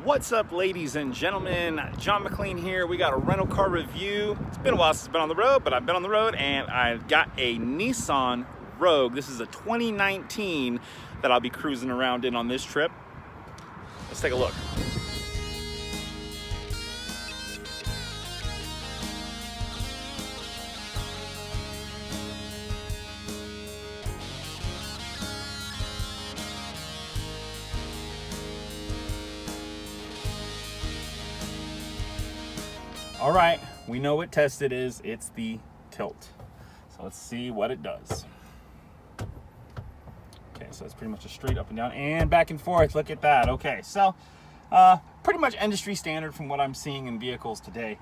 What's up, ladies and gentlemen? John McClain here. We got a rental car review. It's been a while since I've been on the road, but I've been on the road and I've got a Nissan Rogue. This is a 2019 that I'll be cruising around in on this trip. Let's take a look. All right, we know what test it is. It's the tilt. So let's see what it does. Okay, so it's pretty much a straight up and down and back and forth. Look at that. Okay, so pretty much industry standard from what I'm seeing in vehicles today.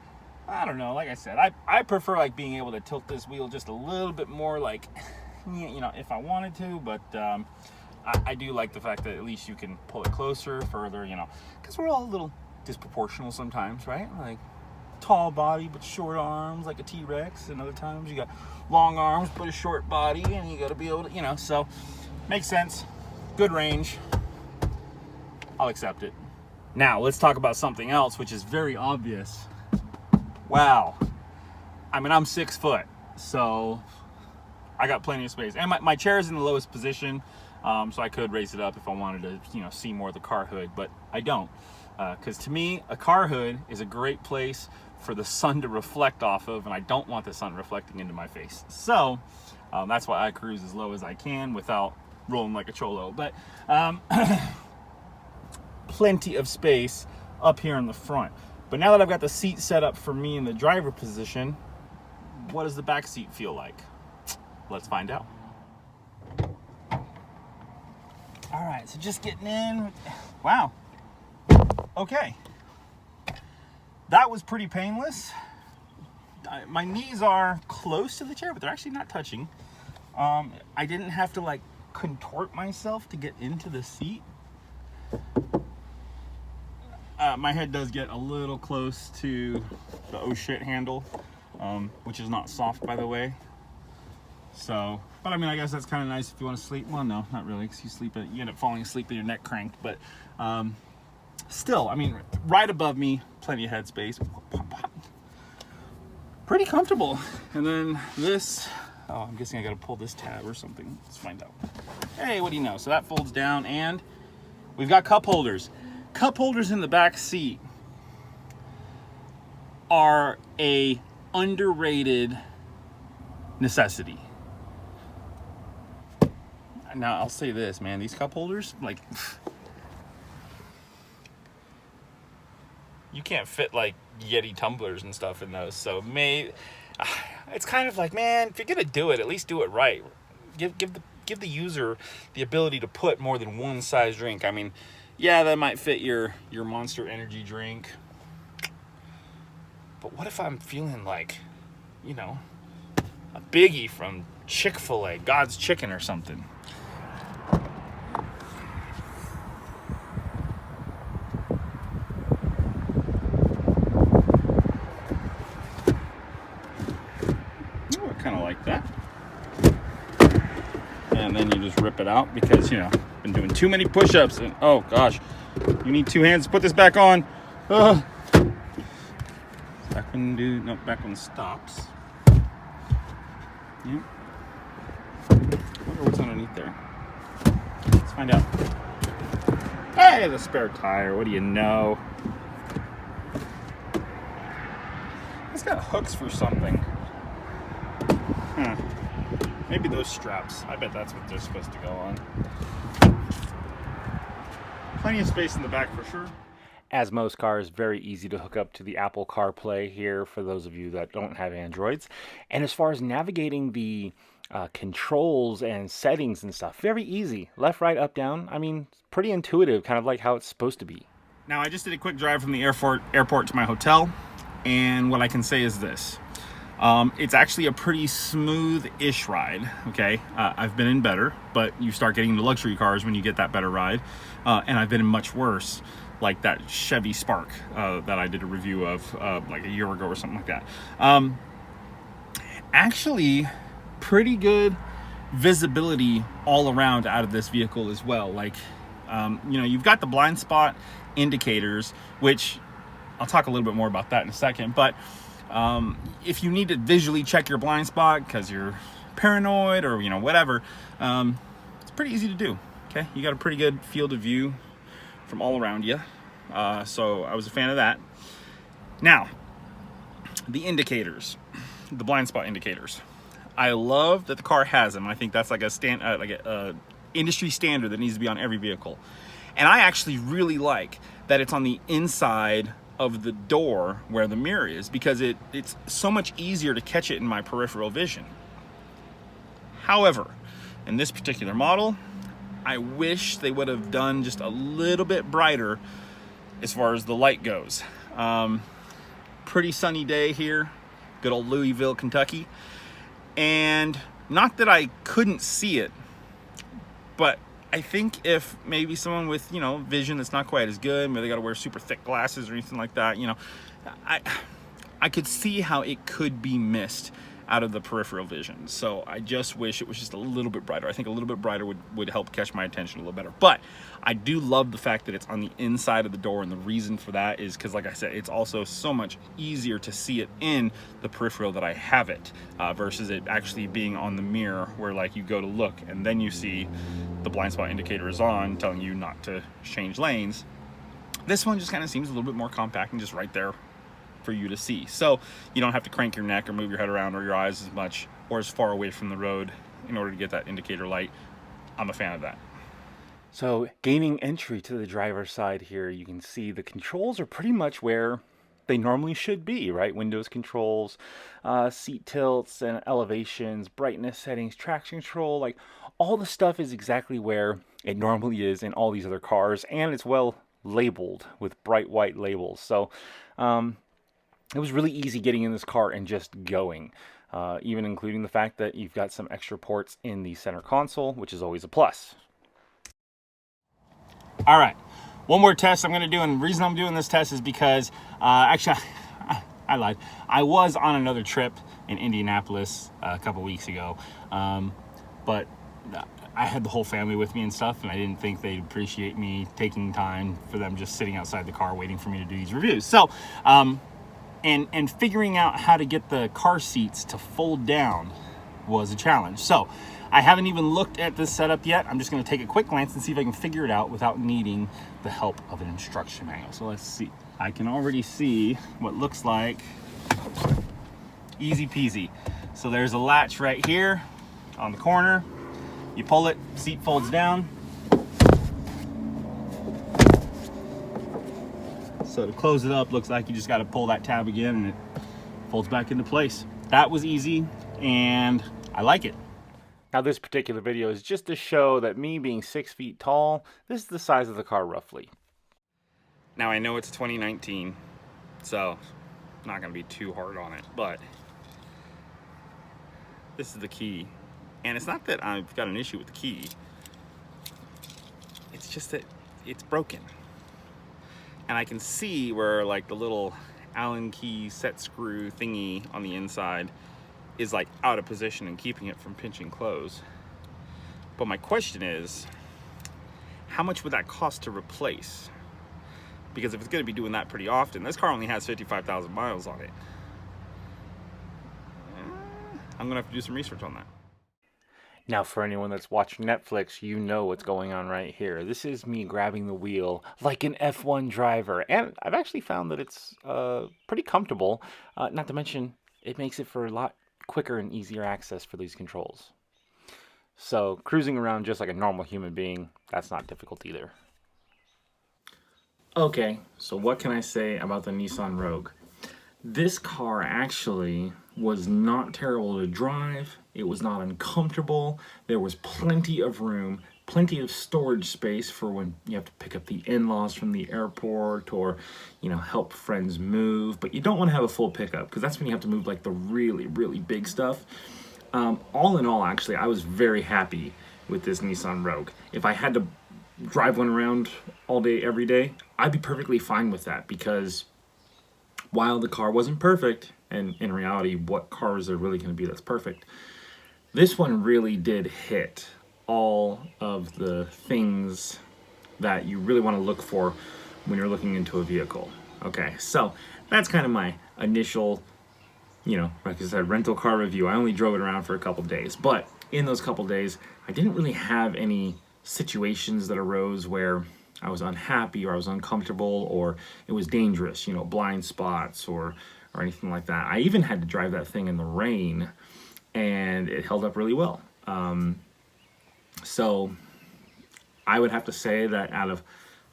I don't know, like I said, I prefer like being able to tilt this wheel just a little bit more, like, you know, if I wanted to, but I do like the fact that at least you can pull it closer, further, you know, because we're all a little disproportional sometimes, right? Like, tall body but short arms like a T-Rex, and other times you got long arms but a short body, and you got to be able to, you know, so makes sense. Good range, I'll accept it. Now let's talk about something else which is very obvious. Wow, I mean, I'm 6 foot, so I got plenty of space, and my chair is in the lowest position, so I could raise it up if I wanted to, you know, see more of the car hood, but I don't, because to me a car hood is a great place for the sun to reflect off of, and I don't want the sun reflecting into my face. So that's why I cruise as low as I can without rolling like a cholo. But plenty of space up here in the front. But now that I've got the seat set up for me in the driver position, what does the back seat feel like? Let's find out. All right, so just getting in. Wow. Okay. That was pretty painless. My knees are close to the chair, but they're actually not touching. I didn't have to like contort myself to get into the seat. My head does get a little close to the oh shit handle, which is not soft, by the way. So, but I mean, I guess that's kind of nice if you want to sleep. Well, no, not really, because you end up falling asleep with your neck cranked. But still, I mean, right above me, plenty of headspace. Pretty comfortable. And then this, oh, I'm guessing I got to pull this tab or something. Let's find out. Hey, what do you know? So that folds down, and we've got cup holders. Cup holders in the back seat are a underrated necessity. Now, I'll say this, man, these cup holders, like, you can't fit like Yeti tumblers and stuff in those. So it's kind of like, man, if you're gonna do it, at least do it right. Give the user the ability to put more than one size drink. I mean, yeah, that might fit your Monster Energy drink, but what if I'm feeling like, you know, a biggie from Chick-fil-A, God's Chicken or something? Kind of like that, and then you just rip it out because, you know, I've been doing too many push-ups, and oh gosh, you need 2 hands to put this back on. Back when it stops. Yep. I wonder what's underneath there. Let's find out. Hey, the spare tire. What do you know? It's got hooks for something. Maybe those straps. I bet that's what they're supposed to go on. Plenty of space in the back for sure. As most cars, very easy to hook up to the Apple CarPlay here for those of you that don't have Androids. And as far as navigating the controls and settings and stuff, very easy. Left, right, up, down. I mean, pretty intuitive, kind of like how it's supposed to be. Now, I just did a quick drive from the airport to my hotel, and what I can say is this. It's actually a pretty smooth-ish ride, okay? I've been in better, but you start getting into luxury cars when you get that better ride. And I've been in much worse, like that Chevy Spark that I did a review of like a year ago or something like that. Actually, pretty good visibility all around out of this vehicle as well. Like, you know, you've got the blind spot indicators, which I'll talk a little bit more about that in a second. But if you need to visually check your blind spot because you're paranoid or whatever, it's pretty easy to do. Okay, you got a pretty good field of view from all around you, so I was a fan of that. Now, the indicators, the blind spot indicators, I love that the car has them. I think that's like a industry standard that needs to be on every vehicle. And I actually really like that it's on the inside of the door where the mirror is, because it's so much easier to catch it in my peripheral vision. However, in this particular model, I wish they would have done just a little bit brighter as far as the light goes. Pretty sunny day here, good old Louisville, Kentucky. And not that I couldn't see it, but I think if maybe someone with, vision that's not quite as good, maybe they got to wear super thick glasses or anything like that, I could see how it could be missed out of the peripheral vision. So I just wish it was just a little bit brighter. I think a little bit brighter would help catch my attention a little better. But I do love the fact that it's on the inside of the door, and the reason for that is because, like I said, it's also so much easier to see it in the peripheral that I have it, versus it actually being on the mirror where like you go to look and then you see the blind spot indicator is on, telling you not to change lanes. This one just kind of seems a little bit more compact and just right there for you to see. So you don't have to crank your neck or move your head around or your eyes as much or as far away from the road in order to get that indicator light. I'm a fan of that. So gaining entry to the driver's side here, you can see the controls are pretty much where they normally should be, right? Windows controls, seat tilts and elevations, brightness settings, traction control, like all the stuff is exactly where it normally is in all these other cars, and it's well labeled with bright white labels. So it was really easy getting in this car and just going, even including the fact that you've got some extra ports in the center console, which is always a plus. All right, one more test I'm going to do, and the reason I'm doing this test is because, actually, I lied. I was on another trip in Indianapolis a couple weeks ago, but I had the whole family with me and stuff, and I didn't think they'd appreciate me taking time for them just sitting outside the car waiting for me to do these reviews. So, and figuring out how to get the car seats to fold down was a challenge. So I haven't even looked at this setup yet. I'm just going to take a quick glance and see if I can figure it out without needing the help of an instruction manual. So let's see. I can already see what looks like easy peasy. So there's a latch right here on the corner. You pull it, seat folds down. So to close it up, looks like you just got to pull that tab again and it folds back into place. That was easy, and I like it. Now this particular video is just to show that me being 6 feet tall, this is the size of the car roughly. Now I know it's 2019, so I'm not going to be too hard on it, but this is the key. And it's not that I've got an issue with the key, it's just that it's broken. And I can see where like the little Allen key set screw thingy on the inside is like out of position and keeping it from pinching close. But my question is, how much would that cost to replace? Because if it's going to be doing that pretty often, this car only has 55,000 miles on it. I'm going to have to do some research on that. Now, for anyone that's watching Netflix, you know what's going on right here. This is me grabbing the wheel like an F1 driver. And I've actually found that it's pretty comfortable. Not to mention, it makes it for a lot quicker and easier access for these controls. So cruising around just like a normal human being, that's not difficult either. Okay, so what can I say about the Nissan Rogue? This car actually was not terrible to drive. It was not uncomfortable. There was plenty of room, plenty of storage space for when you have to pick up the in-laws from the airport or, help friends move. But you don't want to have a full pickup because that's when you have to move like the really, really big stuff. All in all, actually, I was very happy with this Nissan Rogue. If I had to drive one around all day, every day, I'd be perfectly fine with that because while the car wasn't perfect, and in reality, what car is there really going to be that's perfect? This one really did hit all of the things that you really want to look for when you're looking into a vehicle. Okay, so that's kind of my initial, like I said, rental car review. I only drove it around for a couple days, but in those couple days, I didn't really have any situations that arose where I was unhappy or I was uncomfortable or it was dangerous, blind spots or anything like that. I even had to drive that thing in the rain, and it held up really well. So I would have to say that out of,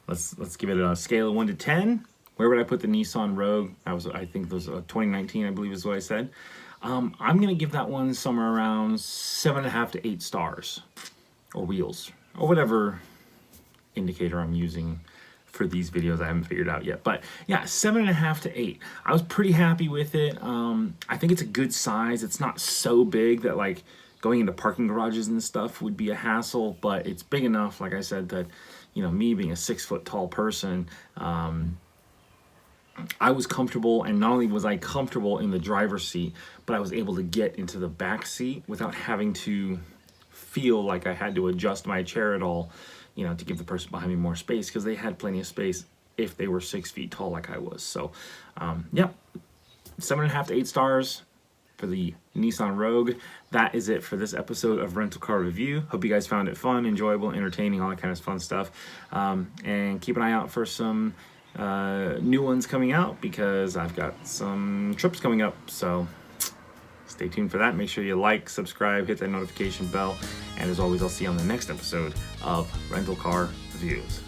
let's give it a scale of 1 to 10. Where would I put the Nissan Rogue? I think it was 2019, I believe is what I said. I'm gonna give that one somewhere around 7.5 to 8 stars, or wheels, or whatever indicator I'm using for these videos. I haven't figured out yet, but yeah, 7.5 to 8. I was pretty happy with it. I think it's a good size. It's not so big that like going into parking garages and stuff would be a hassle, but it's big enough, like I said, that me being a 6 foot tall person, I was comfortable, and not only was I comfortable in the driver's seat, but I was able to get into the back seat without having to feel like I had to adjust my chair at all, to give the person behind me more space, because they had plenty of space if they were 6 feet tall like I was. So, yeah, 7.5 to 8 stars for the Nissan Rogue. That is it for this episode of Rental Car Review. Hope you guys found it fun, enjoyable, entertaining, all that kind of fun stuff. And keep an eye out for some new ones coming out, because I've got some trips coming up, so stay tuned for that. Make sure you like, subscribe, hit that notification bell, and as always, I'll see you on the next episode of Rental Car Reviews.